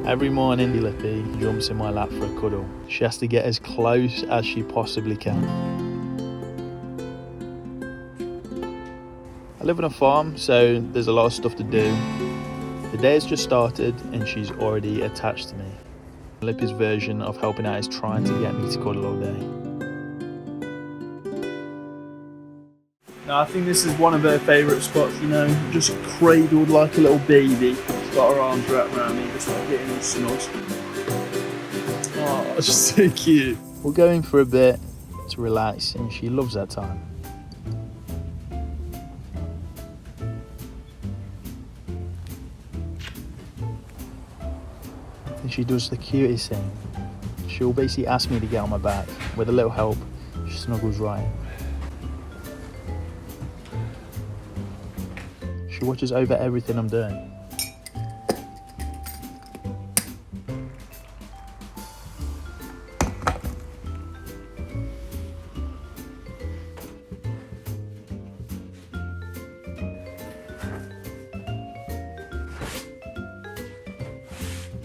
Every morning, Lippy jumps in my lap for a cuddle. She has to get as close as she possibly can. I live on a farm, so there's a lot of stuff to do. The day has just started and she's already attached to me. Lippy's version of helping out is trying to get me to cuddle all day. Now, I think this is one of her favourite spots, you know, just cradled like a little baby. She's got her arms wrapped around me, just like getting snugged. Oh, it's just so cute. We're going for a bit to relax and she loves that time. And she does the cutest thing. She'll basically ask me to get on my back. With a little help, she snuggles right in. She watches over everything I'm doing.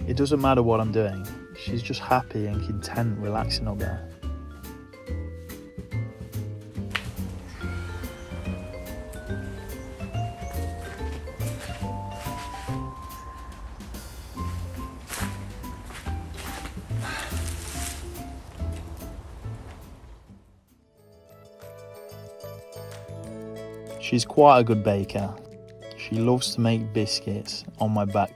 It doesn't matter what I'm doing. She's just happy and content relaxing up there. She's quite a good baker. She loves to make biscuits on my back.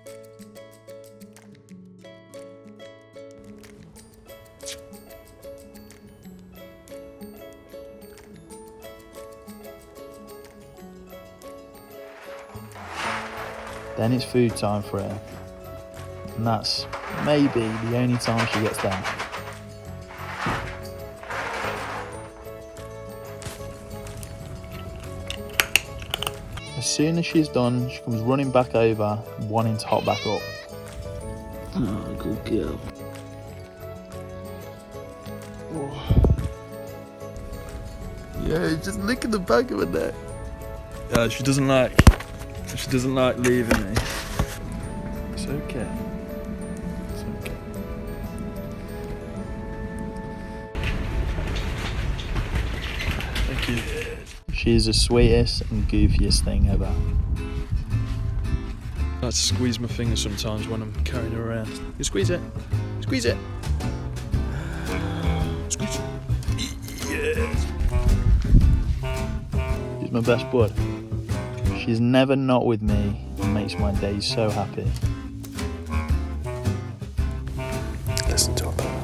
Then it's food time for her. And that's maybe the only time she gets that. As soon as she's done, she comes running back over, wanting to hop back up. Oh, good girl. Oh. Yeah, just look at the back of her neck. She doesn't like leaving me. It's okay. It's okay. Thank you. She's the sweetest and goofiest thing ever. I like to squeeze my fingers sometimes when I'm carrying her around. You squeeze it. Squeeze it. Squeeze it. Yes. She's my best bud. She's never not with me and makes my days so happy. Listen to her.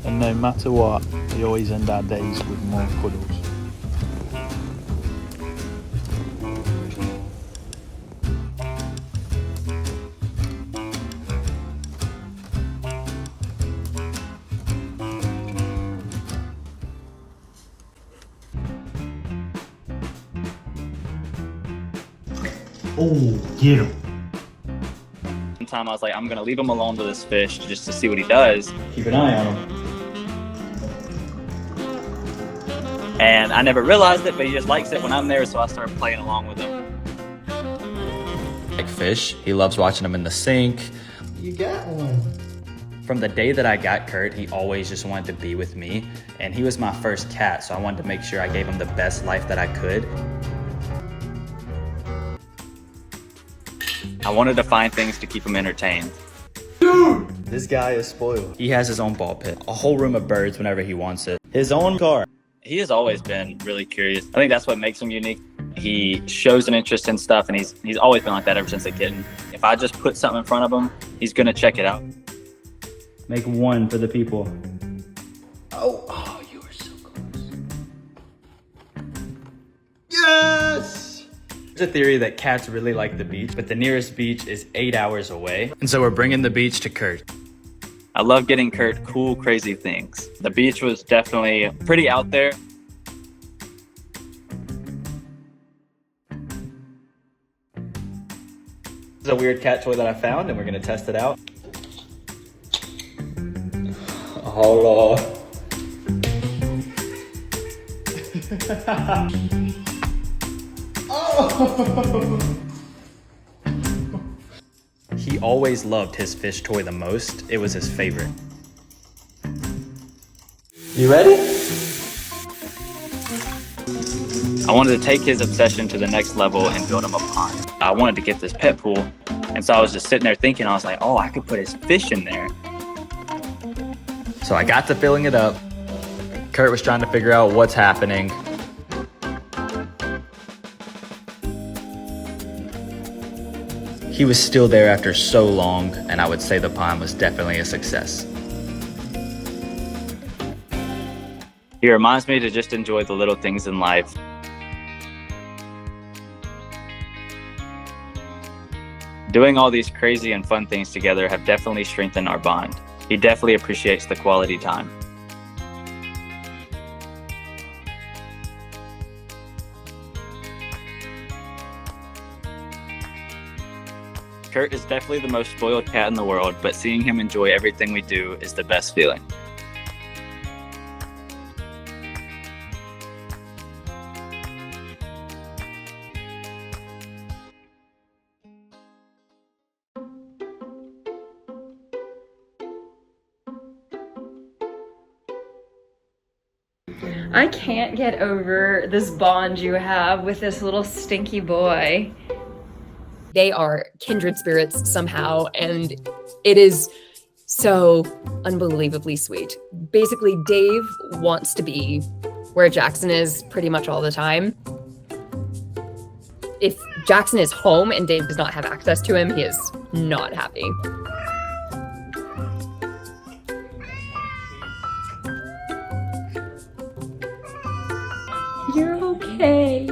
And no matter what, we always end our days with more cuddles. Oh, get him. One time I was like, I'm gonna leave him alone to this fish just to see what he does. Keep an eye on him. And I never realized it, but he just likes it when I'm there, so I started playing along with him. Like fish, he loves watching them in the sink. You got one. From the day that I got Kurt, he always just wanted to be with me. And he was my first cat, so I wanted to make sure I gave him the best life that I could. I wanted to find things to keep him entertained. Dude! This guy is spoiled. He has his own ball pit, a whole room of birds whenever he wants it, his own car. He has always been really curious. I think that's what makes him unique. He shows an interest in stuff, and he's always been like that ever since a kitten. If I just put something in front of him, he's gonna check it out. Make one for the people. Oh, you are so close. Yes! There's a theory that cats really like the beach, but the nearest beach is 8 hours away. And so we're bringing the beach to Kurt. I love getting Kurt cool, crazy things. The beach was definitely pretty out there. This is a weird cat toy that I found, and we're gonna test it out. Oh, He always loved his fish toy the most. It was his favorite. You ready? I wanted to take his obsession to the next level and build him a pond. I wanted to get this pet pool, and so I was just sitting there thinking, I was like, oh, I could put his fish in there. So I got to filling it up. Kurt was trying to figure out what's happening. He was still there after so long, and I would say the pond was definitely a success. He reminds me to just enjoy the little things in life. Doing all these crazy and fun things together have definitely strengthened our bond. He definitely appreciates the quality time. Kurt is definitely the most spoiled cat in the world, but seeing him enjoy everything we do is the best feeling. I can't get over this bond you have with this little stinky boy. They are kindred spirits somehow, and it is so unbelievably sweet. Basically, Dave wants to be where Jackson is pretty much all the time. If Jackson is home and Dave does not have access to him, he is not happy. You're okay.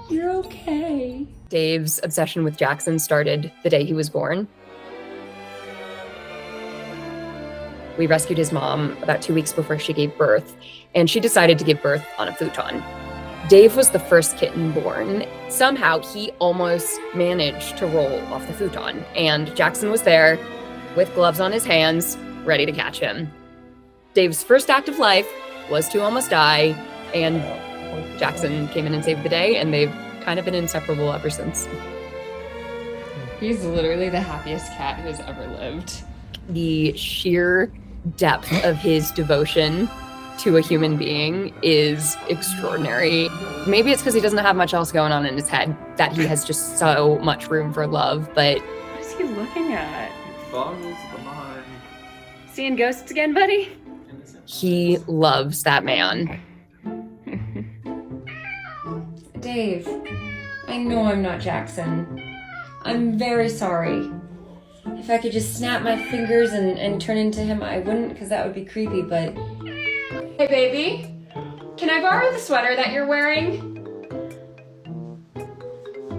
You're okay. Dave's obsession with Jackson started the day he was born. We rescued his mom about 2 weeks before she gave birth, and she decided to give birth on a futon. Dave was the first kitten born. Somehow, he almost managed to roll off the futon, and Jackson was there with gloves on his hands, ready to catch him. Dave's first act of life was to almost die, and Jackson came in and saved the day, and they've kind of been inseparable ever since. He's literally the happiest cat who's ever lived. The sheer depth of his devotion to a human being is extraordinary. Maybe it's because he doesn't have much else going on in his head, that he has just so much room for love, but... What is he looking at? Boggles the mind. Seeing ghosts again, buddy? he loves that man. Dave, I know I'm not Jackson. I'm very sorry. If I could just snap my fingers and turn into him, I wouldn't, because that would be creepy, but... Hey, baby. Can I borrow the sweater that you're wearing?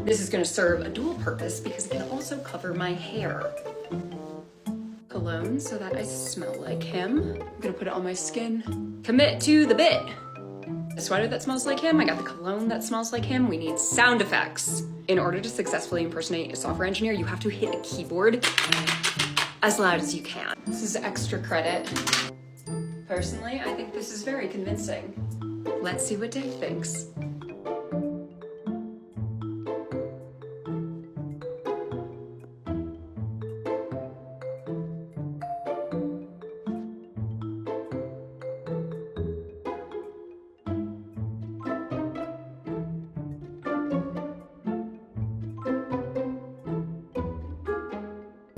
This is going to serve a dual purpose because it can also cover my hair. Cologne so that I smell like him. I'm going to put it on my skin. Commit to the bit. A sweater that smells like him. I got the cologne that smells like him. We need sound effects. In order to successfully impersonate a software engineer, you have to hit a keyboard as loud as you can. This is extra credit. Personally, I think this is very convincing. Let's see what Dave thinks.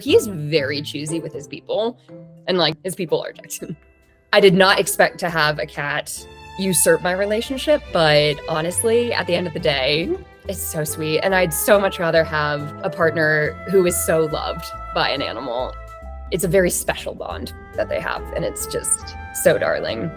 He is very choosy with his people, and like his people are Jackson. I did not expect to have a cat usurp my relationship, but honestly, at the end of the day, it's so sweet. And I'd so much rather have a partner who is so loved by an animal. It's a very special bond that they have, and it's just so darling.